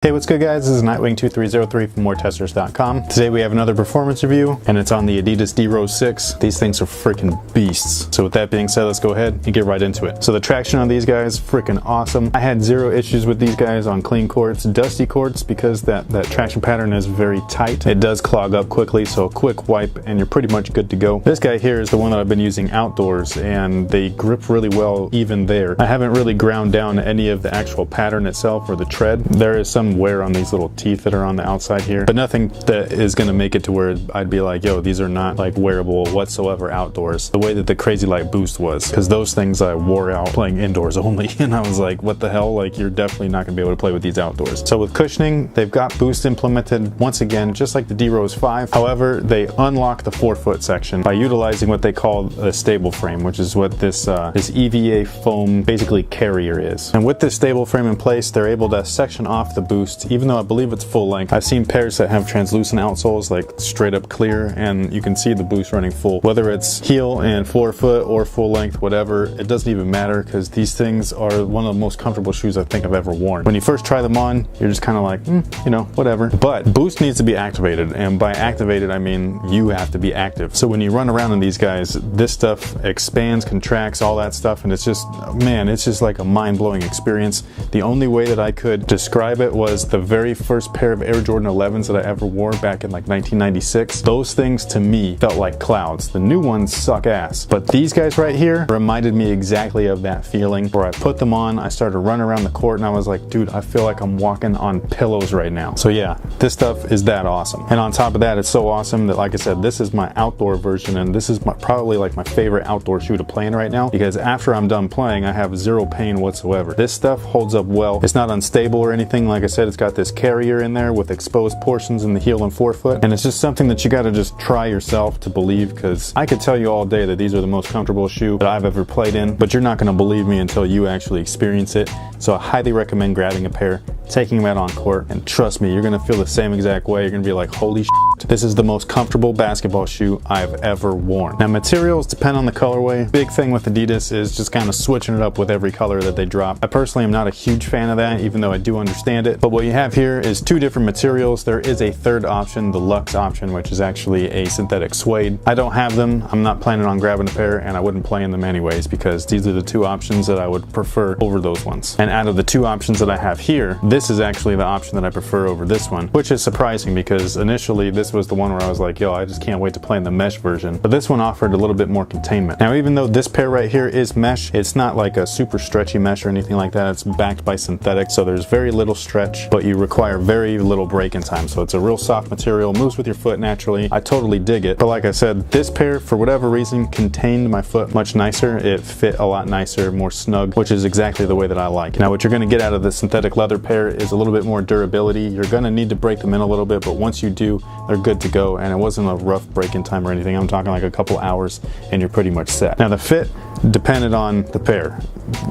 Hey, what's good guys? This is Nightwing2303 from moretesters.com. Today we have another performance review and it's on the Adidas D-Rose 6. These things are freaking beasts. So with that being said, let's go ahead and get right into it. So the traction on these guys, freaking awesome. I had zero issues with these guys on clean courts. Dusty courts, because that traction pattern is very tight, it does clog up quickly, so a quick wipe and you're pretty much good to go. This guy here is the one that I've been using outdoors and they grip really well even there. I haven't really ground down any of the actual pattern itself or the tread. There is some wear on these little teeth that are on the outside here, but nothing that is going to make it to where I'd be like, yo, these are not like wearable whatsoever outdoors, the way that the Crazy Light Boost was, because those things I wore out playing indoors only, and I was like, what the hell, like you're definitely not going to be able to play with these outdoors. So with cushioning, they've got boost implemented once again, just like the D-Rose 5. However, they unlock the forefoot section by utilizing what they call a stable frame, which is what this EVA foam basically carrier is. And with this stable frame in place, they're able to section off the boost, even though I believe it's full length. I've seen pairs that have translucent outsoles, like straight up clear, and you can see the boost running full. Whether it's heel and forefoot or full length, whatever, it doesn't even matter, because these things are one of the most comfortable shoes I think I've ever worn. When you first try them on, you're just kind of like, you know, whatever. But boost needs to be activated, and by activated, I mean you have to be active. So when you run around in these guys, this stuff expands, contracts, all that stuff, and it's just, man, it's just like a mind-blowing experience. The only way that I could describe it was the very first pair of Air Jordan 11s that I ever wore back in like 1996. Those things to me felt like clouds. The new ones suck ass, but these guys right here reminded me exactly of that feeling where I put them on, I started running around the court and I was like, dude, I feel like I'm walking on pillows right now. So yeah, this stuff is that awesome. And on top of that, it's so awesome that, like I said, this is my outdoor version, and this is probably like my favorite outdoor shoe to play in right now, because after I'm done playing, I have zero pain whatsoever. This stuff holds up well. It's not unstable or anything. Like I said, it's got this carrier in there with exposed portions in the heel and forefoot, and it's just something that you got to just try yourself to believe, because I could tell you all day that these are the most comfortable shoe that I've ever played in, but you're not going to believe me until you actually experience it. So I highly recommend grabbing a pair, taking them out on court, and trust me, you're going to feel the same exact way. You're going to be like, holy shit, this is the most comfortable basketball shoe I've ever worn. Now, materials depend on the colorway. Big thing with Adidas is just kind of switching it up with every color that they drop. I personally am not a huge fan of that, even though I do understand it. But what you have here is two different materials. There is a third option, the Luxe option, which is actually a synthetic suede. I don't have them. I'm not planning on grabbing a pair, and I wouldn't play in them anyways, because these are the two options that I would prefer over those ones. And out of the two options that I have here, this is actually the option that I prefer over this one, which is surprising, because initially this was the one where I was like, yo, I just can't wait to play in the mesh version. But this one offered a little bit more containment. Now, even though this pair right here is mesh, it's not like a super stretchy mesh or anything like that. It's backed by synthetic, so there's very little stretch, but you require very little break-in time. So it's a real soft material, moves with your foot naturally. I totally dig it. But like I said, this pair, for whatever reason, contained my foot much nicer. It fit a lot nicer, more snug, which is exactly the way that I like. Now, what you're going to get out of the synthetic leather pair is a little bit more durability. You're going to need to break them in a little bit, but once you do, they're good to go. And it wasn't a rough break-in time or anything. I'm talking like a couple hours and you're pretty much set. Now, the fit depended on the pair.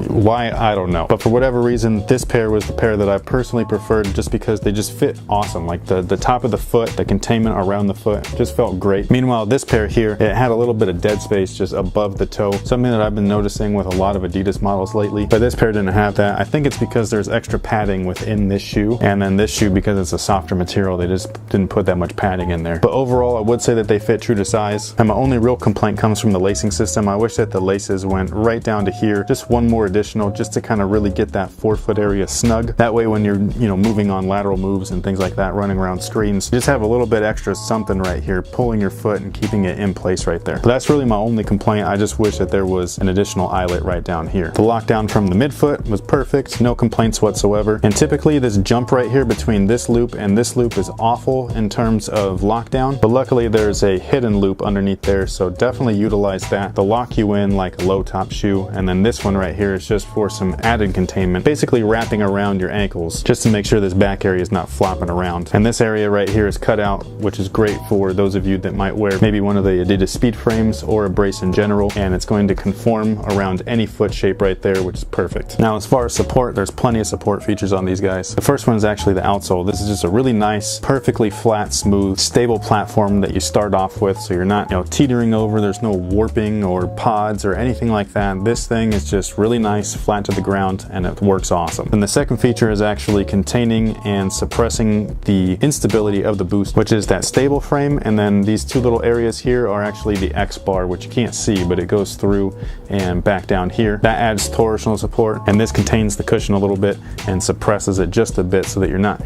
Why, I don't know. But for whatever reason, this pair was the pair that I personally preferred, just because they just fit awesome. Like the top of the foot, the containment around the foot just felt great. Meanwhile, this pair here, it had a little bit of dead space just above the toe. Something that I've been noticing with a lot of Adidas models lately, but this pair didn't have that. I think it's because there's extra padding within this shoe, and then this shoe, because it's a softer material, they just didn't put that much padding in there. But overall, I would say that they fit true to size. And my only real complaint comes from the lacing system. I wish that the laces went right down to here, just one more additional, just to kind of really get that forefoot area snug. That way when you're, you know, moving on lateral moves and things like that, running around screens, you just have a little bit extra something right here, pulling your foot and keeping it in place right there. But that's really my only complaint. I just wish that there was an additional eyelet right down here. The lockdown from the midfoot was perfect, no complaints whatsoever. And typically this jump right here between this loop and this loop is awful in terms of lockdown, but luckily there's a hidden loop underneath there, so definitely utilize that. They'll lock you in like a low top shoe, and then this one right here is just for some added containment, basically wrapping around your ankles just to make sure this back area is not flopping around. And this area right here is cut out, which is great for those of you that might wear maybe one of the Adidas Speed frames or a brace in general, and it's going to conform around any foot shape right there, which is perfect. Now, as far as support, there's plenty of support features on these guys. The first one is actually the outsole. This is just a really nice, perfectly flat, smooth, stable platform that you start off with, so you're not, teetering over. There's no warping or pods or anything like that. This thing is just really nice, flat to the ground, and it works awesome. And the second feature is actually containing and suppressing the instability of the boost, which is that stable frame, and then these two little areas here are actually the X bar, which you can't see, but it goes through and back down here. That adds torsional support, and this contains the cushion a little bit and suppresses it just a bit so that you're not,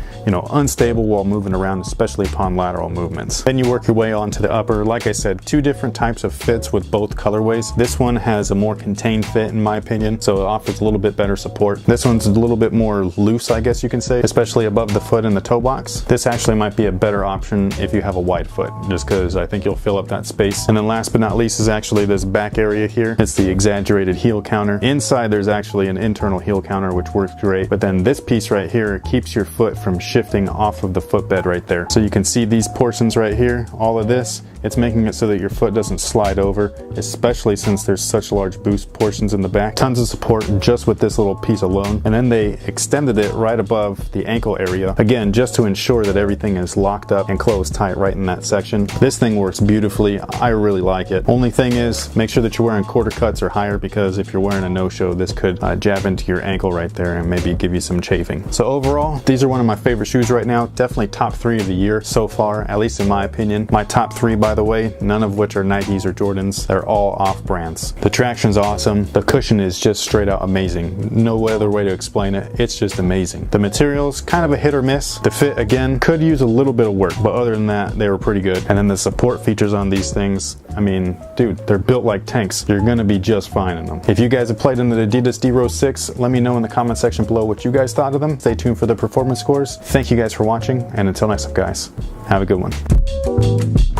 unstable while moving around, especially upon lateral movements. Then you work your way onto the upper. Like I said, two different types of fits with both colorways. This one has a more contained fit in my opinion, so it offers a little bit better support. This one's a little bit more loose, I guess you can say, especially above the foot in the toe box. This actually might be a better option if you have a wide foot, just because I think you'll fill up that space. And then last but not least is actually this back area here. It's the exaggerated heel counter. Inside there's actually an internal heel counter, which works great, but then this piece right here keeps your foot from shifting off of the footbed right there. So you can see these portions right here, all of this, it's making it so that your foot doesn't slide over, especially since there's such large boost portions in the back. Tons of support just with this little piece alone. And then they extended it right above the ankle area, again, just to ensure that everything is locked up and closed tight right in that section. This thing works beautifully. I really like it. Only thing is, make sure that you're wearing quarter cuts or higher, because if you're wearing a no-show, this could jab into your ankle right there and maybe give you some chafing. So overall, these are one of my favorite shoes right now. Definitely top 3 of the year so far, at least in my opinion. My top 3, by the way, none of which are Nikes or Jordans. They're all off brands. The traction's awesome. The cushion is just straight out amazing. No other way to explain it. It's just amazing. The material's kind of a hit or miss. The fit, again, could use a little bit of work, but other than that, they were pretty good. And then the support features on these things, I mean, dude, they're built like tanks. You're gonna be just fine in them. If you guys have played in the Adidas D-Rose 6, let me know in the comment section below what you guys thought of them. Stay tuned for the performance scores. Thank you guys for watching, and until next time, guys, have a good one.